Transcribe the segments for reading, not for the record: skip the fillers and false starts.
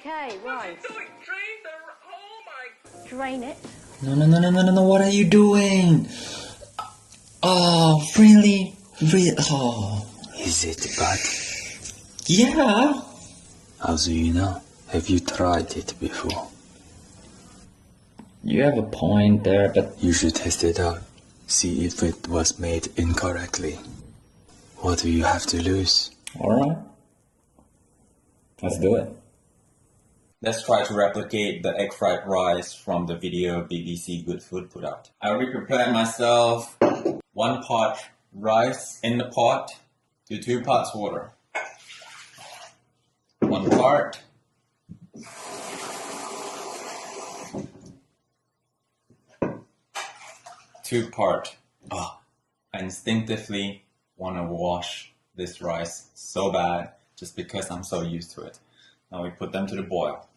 Okay, right. Drain it. No, what are you doing? Oh, really? Oh. Is it bad? Yeah. How do you know? Have you tried it before? You have a point there, but... You should test it out. See if it was made incorrectly. What do you have to lose? Alright. Let's do it. Let's try to replicate the egg fried rice from the video BBC Good Food put out. I already prepared myself 1 pot rice in the pot to 2 pots water. 1 part. Two part. Oh, I instinctively want to wash this rice so bad just because I'm so used to it. Now we put them to the boil.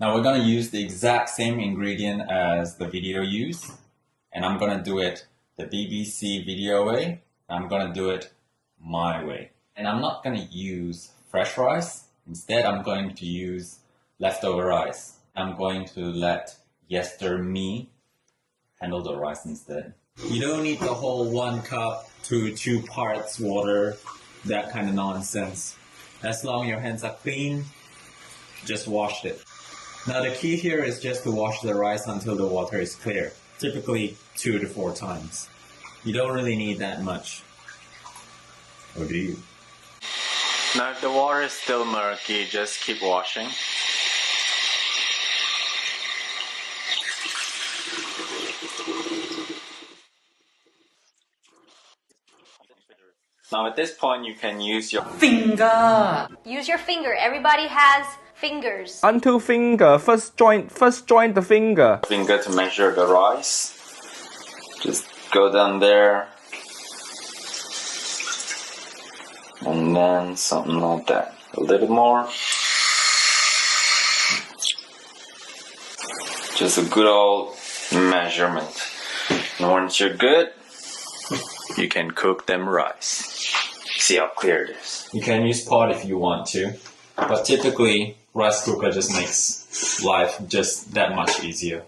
Now we're going to use the exact same ingredient as the video used, and I'm going to do it the BBC video way. I'm going to do it my way. And I'm not going to use fresh rice. Instead, I'm going to use leftover rice. I'm going to let Yester me handle the rice instead. You don't need the whole 1 cup to 2 parts water, that kind of nonsense. As long as your hands are clean, just wash it. Now the key here is just to wash the rice until the water is clear, typically 2 to 4 times. You don't really need that much. Or do you? Now if the water is still murky, just keep washing. Now at this point you can use your finger. Use your finger. Everybody has fingers. Until finger. First joint the finger. finger to measure the rice. Just go down there. And then something like that. A little more. Just a good old measurement. And once you're good, you can cook them rice. See how clear it is. You can use pot if you want to, but typically rice cooker just makes life just that much easier.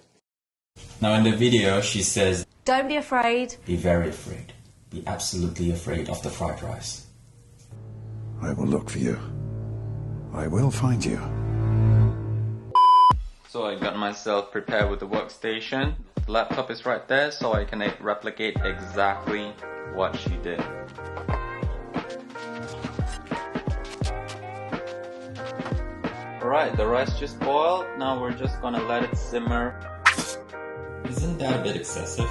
Now in the video she says, Don't be afraid. be very afraid. Be absolutely afraid of the fried rice. I will look for you. I will find you. So I got myself prepared with the workstation. The laptop is right there, so I can replicate exactly what she did. Alright, the rice just boiled. Now we're just gonna let it simmer. Isn't that a bit excessive?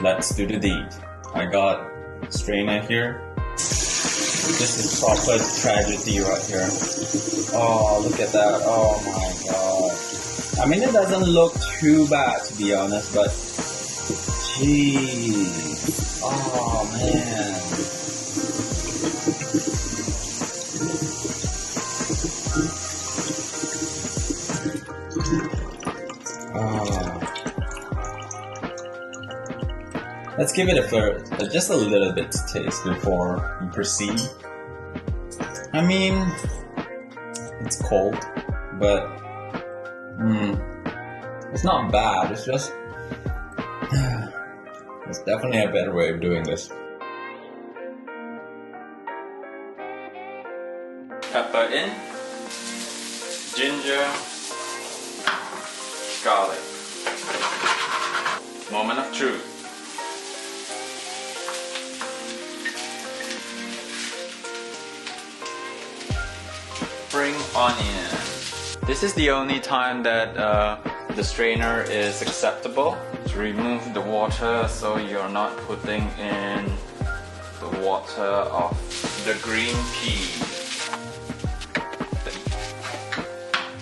Let's do the deed. I got a strainer here. This is proper tragedy right here. Oh, look at that. Oh my god. I mean, it doesn't look too bad to be honest, but jeez. Oh man. Let's give it just a little bit to taste before we proceed. I mean, it's cold, but it's not bad. It's just there's definitely a better way of doing this. Pepper in, ginger, garlic. Moment of truth. Spring onion. This is the only time that the strainer is acceptable. To remove the water so you're not putting in the water of the green pea.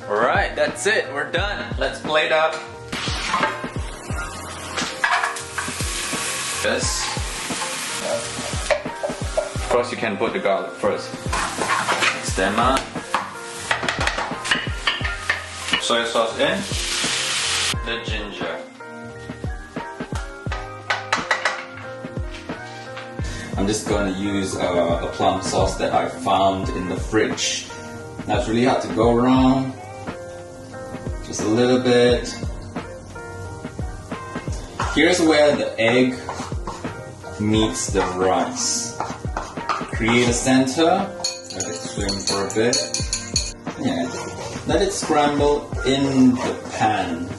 Alright, that's it. We're done. Let's plate up. This. Of course you can put the garlic first. Mix them up. Soy sauce in. The ginger. I'm just going to use a plum sauce that I found in the fridge. Now it's really hard to go wrong. Just a little bit. Here's where the egg meets the rice. Create a center. Let it swim for a bit. Yeah. Let it scramble in the pan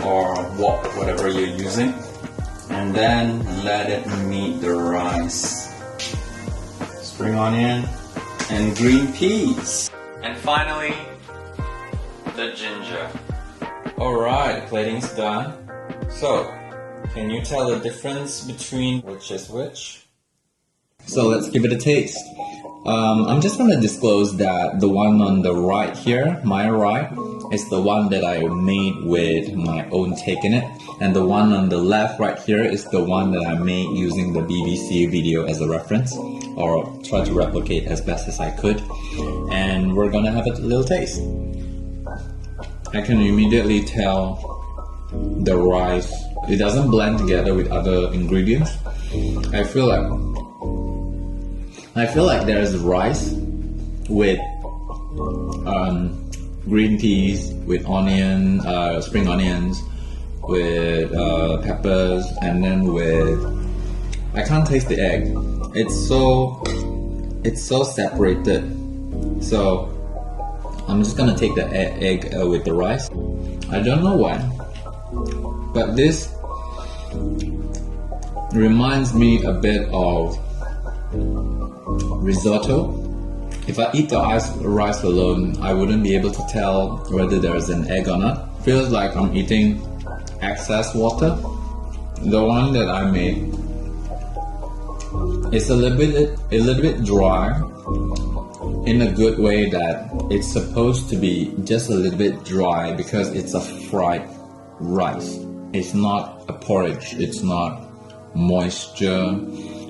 or wok, whatever you're using. And then let it meet the rice. Spring onion and green peas. And finally, the ginger. Alright, plating's done. So, can you tell the difference between which is which? So let's give it a taste. I'm just going to disclose that the one on the right here, my right, is the one that I made with my own take in it. And the one on the left right here is the one that I made using the BBC video as a reference, or try to replicate as best as I could. And we're gonna have a little taste. I can immediately tell the rice, it doesn't blend together with other ingredients. I feel like there's rice with green peas, with onion, spring onions, with peppers, and then with, I can't taste the egg. It's so separated. So I'm just gonna take the egg with the rice. I don't know why, but this reminds me a bit of risotto. If I eat the rice alone, I wouldn't be able to tell whether there's an egg or not. Feels like I'm eating excess water. The one that I made is a little bit dry, in a good way that it's supposed to be just a little bit dry because it's a fried rice. It's not a porridge. It's not moisture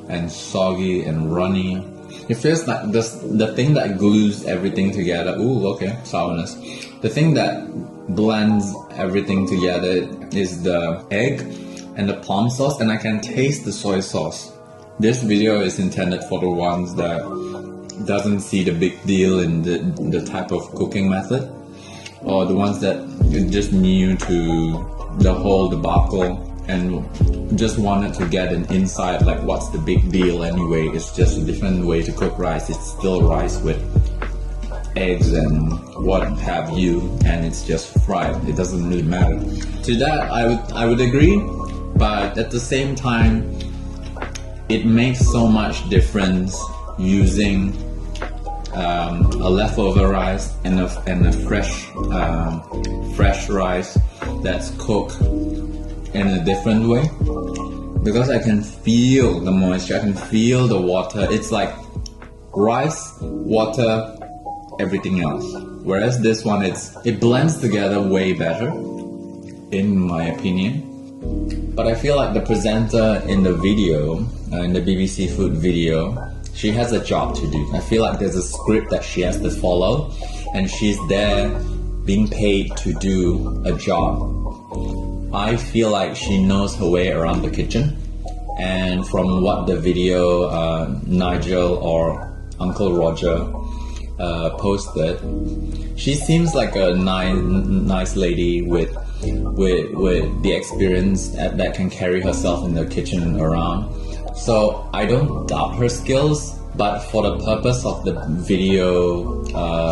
and soggy and runny. It feels like the thing that glues everything together. Ooh, okay, sourness. The thing that blends everything together is the egg and the plum sauce, and I can taste the soy sauce. This video is intended for the ones that doesn't see the big deal in the type of cooking method, or the ones that are just new to the whole debacle and just wanted to get an insight, like what's the big deal anyway. It's just a different way to cook rice. It's still rice with eggs and what have you, and it's just fried. It doesn't really matter. To that I would agree, but at the same time it makes so much difference using a leftover rice and a fresh rice that's cooked in a different way, because I can feel the moisture, I can feel the water. It's like rice, water, everything else. Whereas this one, it blends together way better, in my opinion. But I feel like the presenter in the video, in the BBC food video, she has a job to do. I feel like there's a script that she has to follow, and she's there being paid to do a job. I feel like she knows her way around the kitchen, and from what the video Nigel or Uncle Roger posted, she seems like a nice lady with the experience that can carry herself in the kitchen around. So I don't doubt her skills, but for the purpose of the video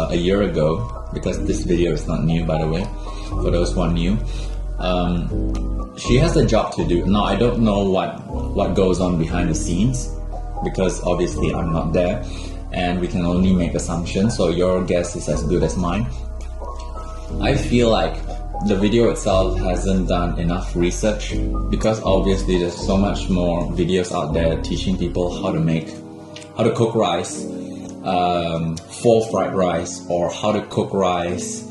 a year ago, because this video is not new, by the way, for those who are new, she has a job to do. Now I don't know what goes on behind the scenes, because obviously I'm not there and we can only make assumptions, so your guess is as good as mine. I feel like the video itself hasn't done enough research, because obviously there's so much more videos out there teaching people how to cook rice, for fried rice, or how to cook rice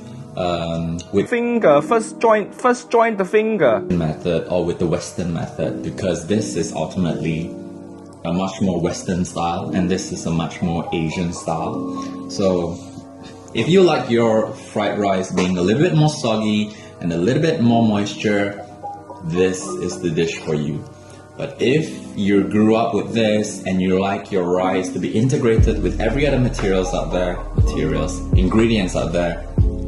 with finger, first join the finger method, or with the Western method, because this is ultimately a much more Western style and this is a much more Asian style. So if you like your fried rice being a little bit more soggy and a little bit more moisture, this is the dish for you. But if you grew up with this and you like your rice to be integrated with every other ingredients out there,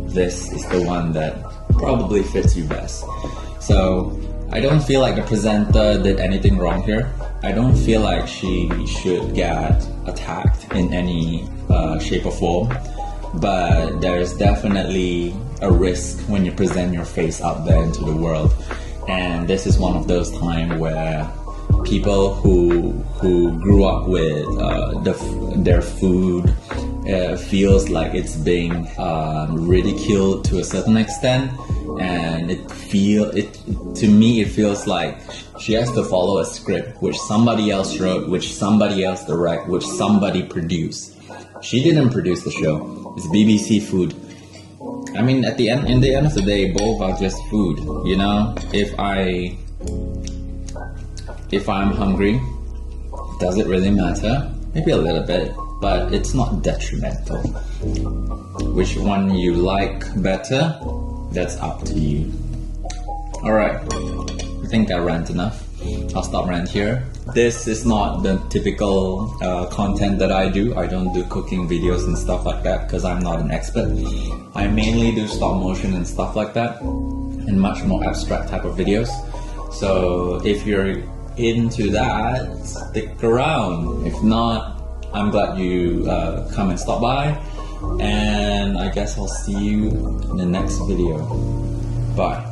this is the one that probably fits you best. So I don't feel like the presenter did anything wrong here. I don't feel like she should get attacked in any shape or form, but there's definitely a risk when you present your face out there into the world. And this is one of those times where people who grew up with their food feels like it's being ridiculed to a certain extent, and to me it feels like she has to follow a script which somebody else wrote, which somebody else directed, which somebody produced. She didn't produce the show. It's BBC food. I mean, in the end of the day, both are just food. You know, if I'm hungry, does it really matter? Maybe a little bit, but it's not detrimental. Which one you like better, that's up to you. Alright, I think I rant enough. I'll stop rant here. This is not the typical content that I do. I don't do cooking videos and stuff like that because I'm not an expert. I mainly do stop motion and stuff like that, and much more abstract type of videos. So if you're into that, stick around. If not, I'm glad you come and stop by, and I guess I'll see you in the next video. Bye.